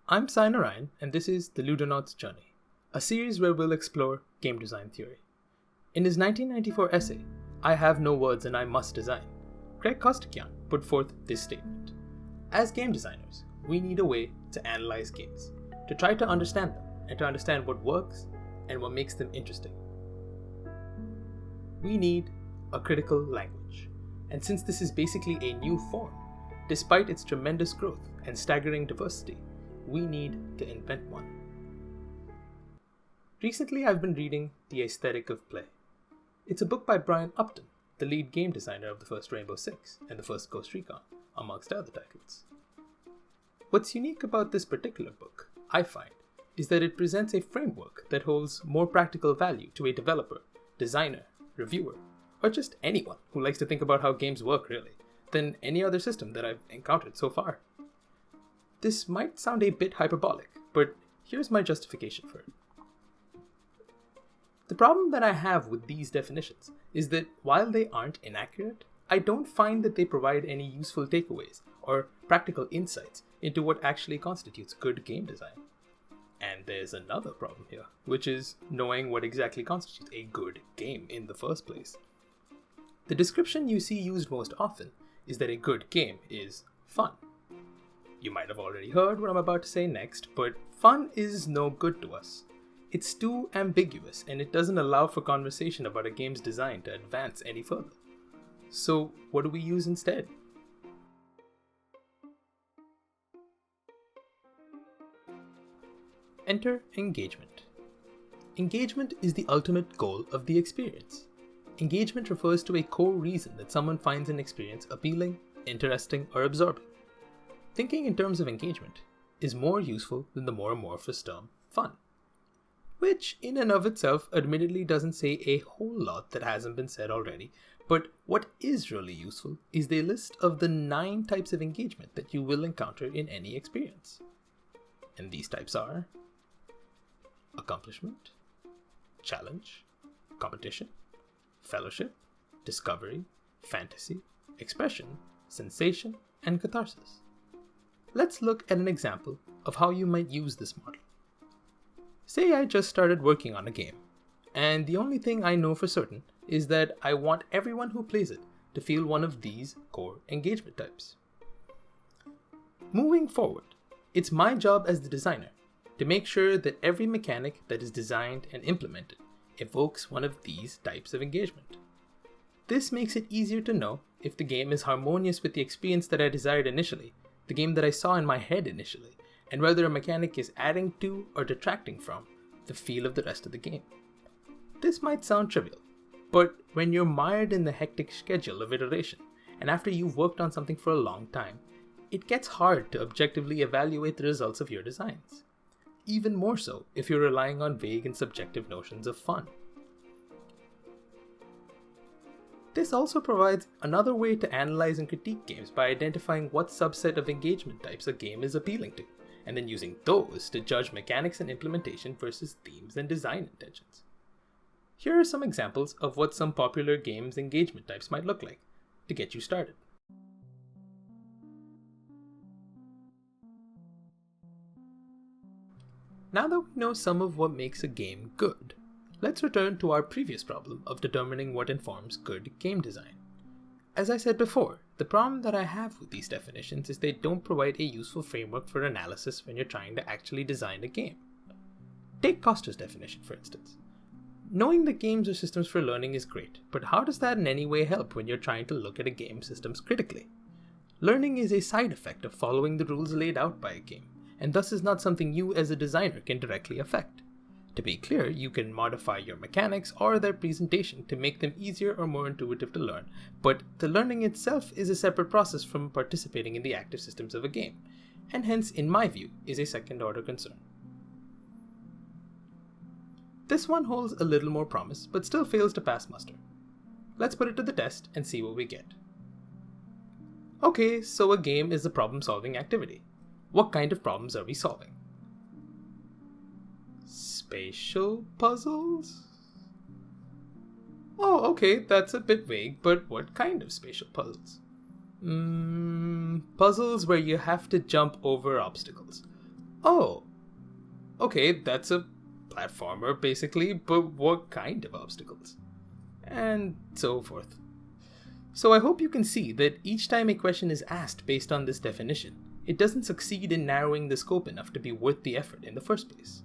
I'm Sai Narayan, and this is The Ludonaut's Journey, a series where we'll explore game design theory. In his 1994 essay, I Have No Words and I Must Design, Craig Costikian put forth this statement. As game designers, we need a way to analyze games, to try to understand them, and to understand what works and what makes them interesting. We need a critical language, and since this is basically a new form, despite its tremendous growth and staggering diversity, we need to invent one. Recently, I've been reading The Aesthetic of Play. It's a book by Brian Upton, the lead game designer of the first Rainbow Six and the first Ghost Recon, amongst other titles. What's unique about this particular book, I find, is that it presents a framework that holds more practical value to a developer, designer, reviewer, or just anyone who likes to think about how games work, really, than any other system that I've encountered so far. This might sound a bit hyperbolic, but here's my justification for it. The problem that I have with these definitions is that while they aren't inaccurate, I don't find that they provide any useful takeaways or practical insights into what actually constitutes good game design. And there's another problem here, which is knowing what exactly constitutes a good game in the first place. The description you see used most often is that a good game is fun. You might have already heard what I'm about to say next, but fun is no good to us. It's too ambiguous, and it doesn't allow for conversation about a game's design to advance any further. So, what do we use instead? Enter engagement. Engagement is the ultimate goal of the experience. Engagement refers to a core reason that someone finds an experience appealing, interesting, or absorbing. Thinking in terms of engagement is more useful than the more amorphous term fun, which in and of itself admittedly doesn't say a whole lot that hasn't been said already, but what is really useful is the list of the 9 types of engagement that you will encounter in any experience. And these types are accomplishment, challenge, competition, fellowship, discovery, fantasy, expression, sensation, and catharsis. Let's look at an example of how you might use this model. Say I just started working on a game, and the only thing I know for certain is that I want everyone who plays it to feel one of these core engagement types. Moving forward, it's my job as the designer to make sure that every mechanic that is designed and implemented evokes one of these types of engagement. This makes it easier to know if the game is harmonious with the experience that I desired initially, the game that I saw in my head initially, and whether a mechanic is adding to or detracting from the feel of the rest of the game. This might sound trivial, but when you're mired in the hectic schedule of iteration, and after you've worked on something for a long time, it gets hard to objectively evaluate the results of your designs. Even more so if you're relying on vague and subjective notions of fun. This also provides another way to analyze and critique games by identifying what subset of engagement types a game is appealing to, and then using those to judge mechanics and implementation versus themes and design intentions. Here are some examples of what some popular games' engagement types might look like, to get you started. Now that we know some of what makes a game good, let's return to our previous problem of determining what informs good game design. As I said before, the problem that I have with these definitions is they don't provide a useful framework for analysis when you're trying to actually design a game. Take Costa's definition, for instance. Knowing that games are systems for learning is great, but how does that in any way help when you're trying to look at a game's systems critically? Learning is a side effect of following the rules laid out by a game, and thus is not something you as a designer can directly affect. To be clear, you can modify your mechanics or their presentation to make them easier or more intuitive to learn, but the learning itself is a separate process from participating in the active systems of a game, and hence, in my view, is a second-order concern. This one holds a little more promise, but still fails to pass muster. Let's put it to the test and see what we get. Okay, so a game is a problem-solving activity. What kind of problems are we solving? Spatial puzzles? Oh, okay, that's a bit vague, but what kind of spatial puzzles? Puzzles where you have to jump over obstacles. Oh, okay, that's a platformer basically, but what kind of obstacles? And so forth. So I hope you can see that each time a question is asked based on this definition, it doesn't succeed in narrowing the scope enough to be worth the effort in the first place.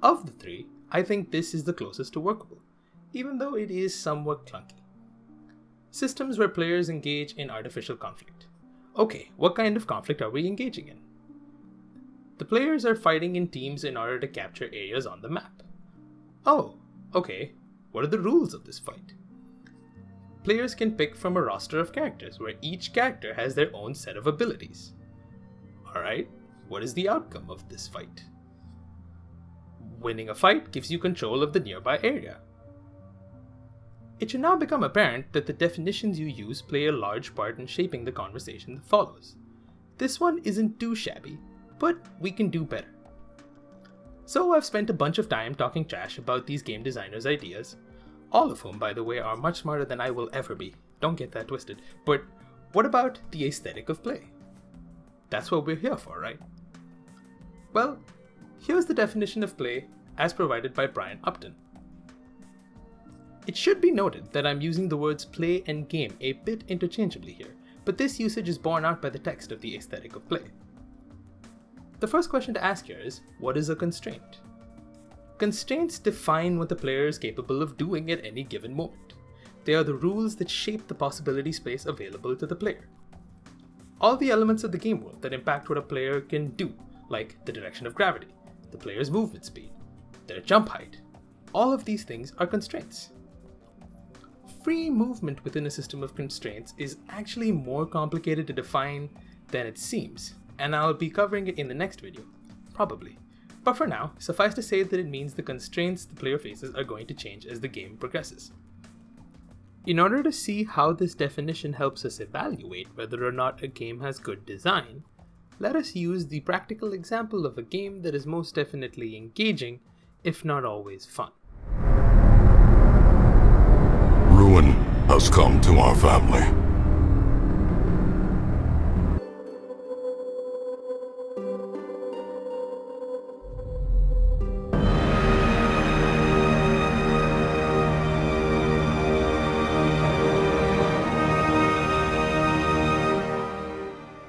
Of the three, I think this is the closest to workable, even though it is somewhat clunky. Systems where players engage in artificial conflict. Okay, what kind of conflict are we engaging in? The players are fighting in teams in order to capture areas on the map. Oh, okay, what are the rules of this fight? Players can pick from a roster of characters where each character has their own set of abilities. Alright, what is the outcome of this fight? Winning a fight gives you control of the nearby area. It should now become apparent that the definitions you use play a large part in shaping the conversation that follows. This one isn't too shabby, but we can do better. So I've spent a bunch of time talking trash about these game designers' ideas, all of whom, by the way, are much smarter than I will ever be. Don't get that twisted. But what about the aesthetic of play? That's what we're here for, right? Well, here's the definition of play as provided by Brian Upton. It should be noted that I'm using the words play and game a bit interchangeably here, but this usage is borne out by the text of the aesthetic of play. The first question to ask here is, what is a constraint? Constraints define what the player is capable of doing at any given moment. They are the rules that shape the possibility space available to the player. All the elements of the game world that impact what a player can do, like the direction of gravity, the player's movement speed, their jump height, all of these things are constraints. Free movement within a system of constraints is actually more complicated to define than it seems, and I'll be covering it in the next video, probably. But for now, suffice to say that it means the constraints the player faces are going to change as the game progresses. In order to see how this definition helps us evaluate whether or not a game has good design, let us use the practical example of a game that is most definitely engaging, if not always fun. Ruin has come to our family.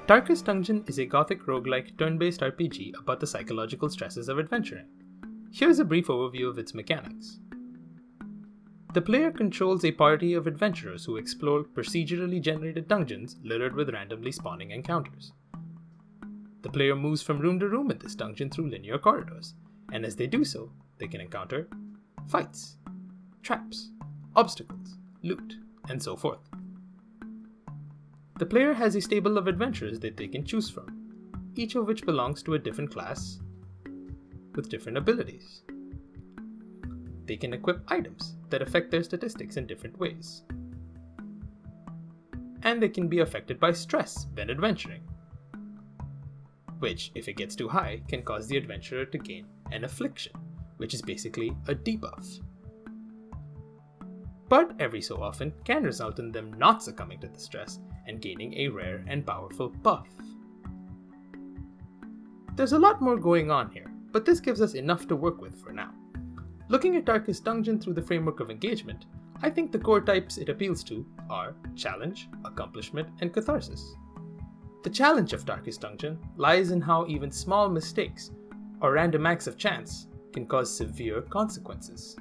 Darkest Dungeon is a gothic roguelike turn-based RPG about the psychological stresses of adventuring. Here's a brief overview of its mechanics. The player controls a party of adventurers who explore procedurally generated dungeons littered with randomly spawning encounters. The player moves from room to room in this dungeon through linear corridors, and as they do so, they can encounter fights, traps, obstacles, loot, and so forth. The player has a stable of adventurers that they can choose from, each of which belongs to a different class with different abilities. They can equip items that affect their statistics in different ways. And they can be affected by stress when adventuring, which, if it gets too high, can cause the adventurer to gain an affliction, which is basically a debuff. But every so often can result in them not succumbing to the stress and gaining a rare and powerful buff. There's a lot more going on here, but this gives us enough to work with for now. Looking at Darkest Dungeon through the framework of engagement, I think the core types it appeals to are challenge, accomplishment, and catharsis. The challenge of Darkest Dungeon lies in how even small mistakes or random acts of chance can cause severe consequences.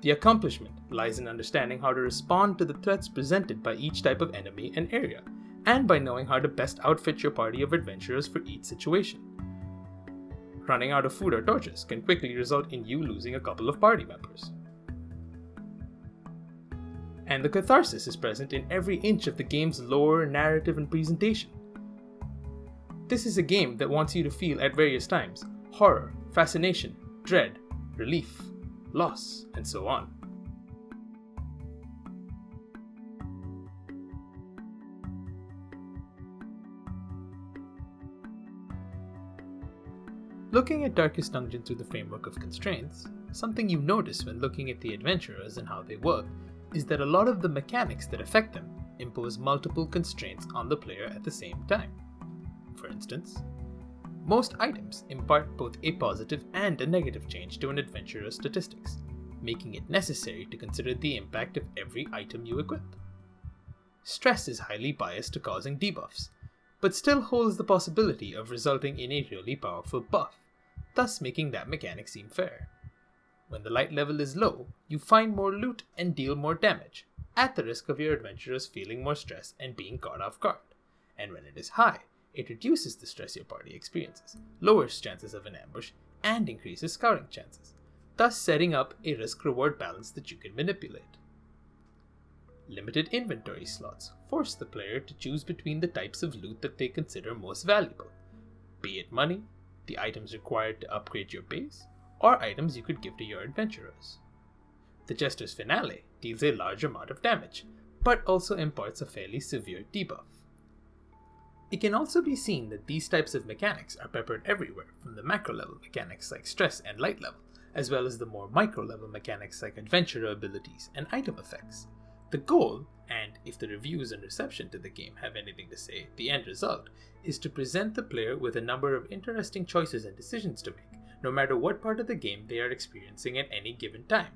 The accomplishment lies in understanding how to respond to the threats presented by each type of enemy and area, and by knowing how to best outfit your party of adventurers for each situation. Running out of food or torches can quickly result in you losing a couple of party members. And the catharsis is present in every inch of the game's lore, narrative, and presentation. This is a game that wants you to feel at various times horror, fascination, dread, relief, loss, and so on. Looking at Darkest Dungeon through the framework of constraints, something you notice when looking at the adventurers and how they work, is that a lot of the mechanics that affect them impose multiple constraints on the player at the same time. For instance, most items impart both a positive and a negative change to an adventurer's statistics, making it necessary to consider the impact of every item you equip. Stress is highly biased to causing debuffs, but still holds the possibility of resulting in a really powerful buff, thus making that mechanic seem fair. When the light level is low, you find more loot and deal more damage, at the risk of your adventurers feeling more stress and being caught off guard. And when it is high, it reduces the stress your party experiences, lowers chances of an ambush, and increases scouting chances, thus setting up a risk-reward balance that you can manipulate. Limited inventory slots force the player to choose between the types of loot that they consider most valuable, be it money, the items required to upgrade your base, or items you could give to your adventurers. The Jester's Finale deals a large amount of damage, but also imparts a fairly severe debuff. It can also be seen that these types of mechanics are peppered everywhere, from the macro level mechanics like stress and light level, as well as the more micro level mechanics like adventurer abilities and item effects. The goal, and if the reviews and reception to the game have anything to say, the end result, is to present the player with a number of interesting choices and decisions to make, no matter what part of the game they are experiencing at any given time.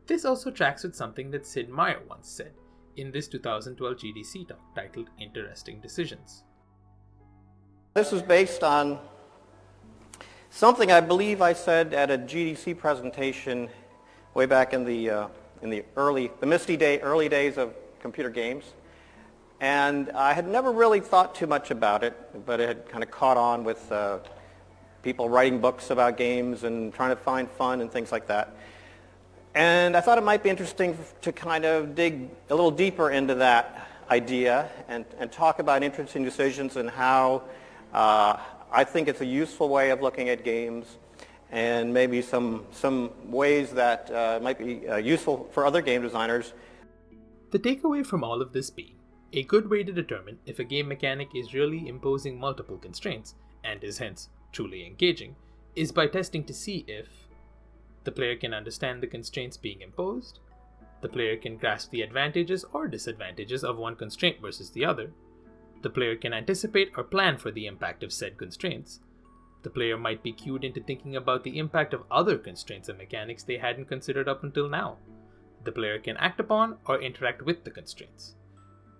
This also tracks with something that Sid Meier once said in this 2012 GDC talk titled Interesting Decisions. This is based on something I believe I said at a GDC presentation way back in the early days of computer games. And I had never really thought too much about it, but it had kind of caught on with people writing books about games and trying to find fun and things like that. And I thought it might be interesting to kind of dig a little deeper into that idea and talk about interesting decisions and how I think it's a useful way of looking at games, and maybe some ways that might be useful for other game designers. The takeaway from all of this being, a good way to determine if a game mechanic is really imposing multiple constraints, and is hence truly engaging, is by testing to see if the player can understand the constraints being imposed, the player can grasp the advantages or disadvantages of one constraint versus the other, the player can anticipate or plan for the impact of said constraints, the player might be cued into thinking about the impact of other constraints and mechanics they hadn't considered up until now, the player can act upon or interact with the constraints.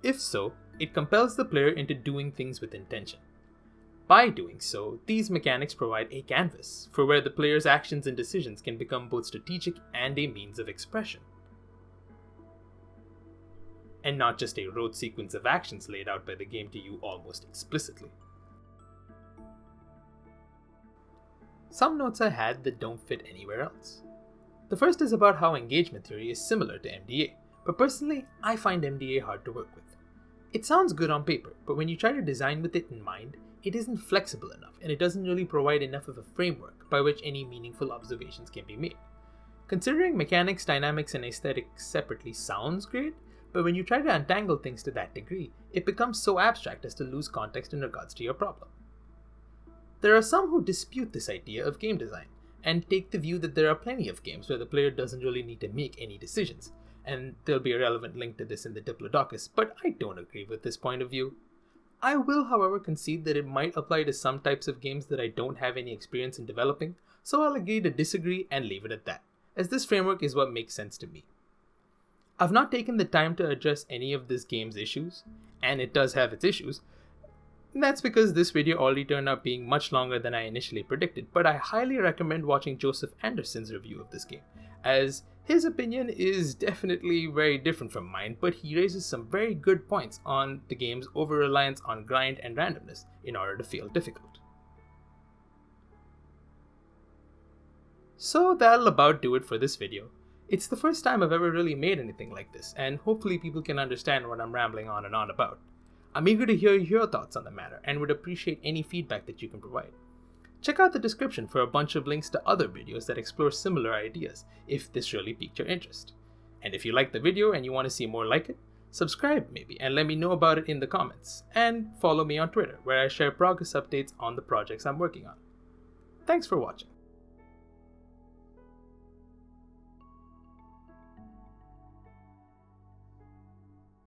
If so, it compels the player into doing things with intention. By doing so, these mechanics provide a canvas for where the player's actions and decisions can become both strategic and a means of expression, and not just a rote sequence of actions laid out by the game to you almost explicitly. Some notes I had that don't fit anywhere else. The first is about how engagement theory is similar to MDA, but personally, I find MDA hard to work with. It sounds good on paper, but when you try to design with it in mind, it isn't flexible enough, and it doesn't really provide enough of a framework by which any meaningful observations can be made. Considering mechanics, dynamics, and aesthetics separately sounds great, but when you try to untangle things to that degree, it becomes so abstract as to lose context in regards to your problem. There are some who dispute this idea of game design, and take the view that there are plenty of games where the player doesn't really need to make any decisions, and there'll be a relevant link to this in the Diplodocus, but I don't agree with this point of view. I will, however, concede that it might apply to some types of games that I don't have any experience in developing, so I'll agree to disagree and leave it at that, as this framework is what makes sense to me. I've not taken the time to address any of this game's issues, and it does have its issues. That's because this video already turned out being much longer than I initially predicted, but I highly recommend watching Joseph Anderson's review of this game, as his opinion is definitely very different from mine, but he raises some very good points on the game's over-reliance on grind and randomness in order to feel difficult. So that'll about do it for this video. It's the first time I've ever really made anything like this, and hopefully people can understand what I'm rambling on and on about. I'm eager to hear your thoughts on the matter, and would appreciate any feedback that you can provide. Check out the description for a bunch of links to other videos that explore similar ideas, if this really piqued your interest. And if you liked the video and you want to see more like it, subscribe maybe and let me know about it in the comments, and follow me on Twitter where I share progress updates on the projects I'm working on. Thanks for watching.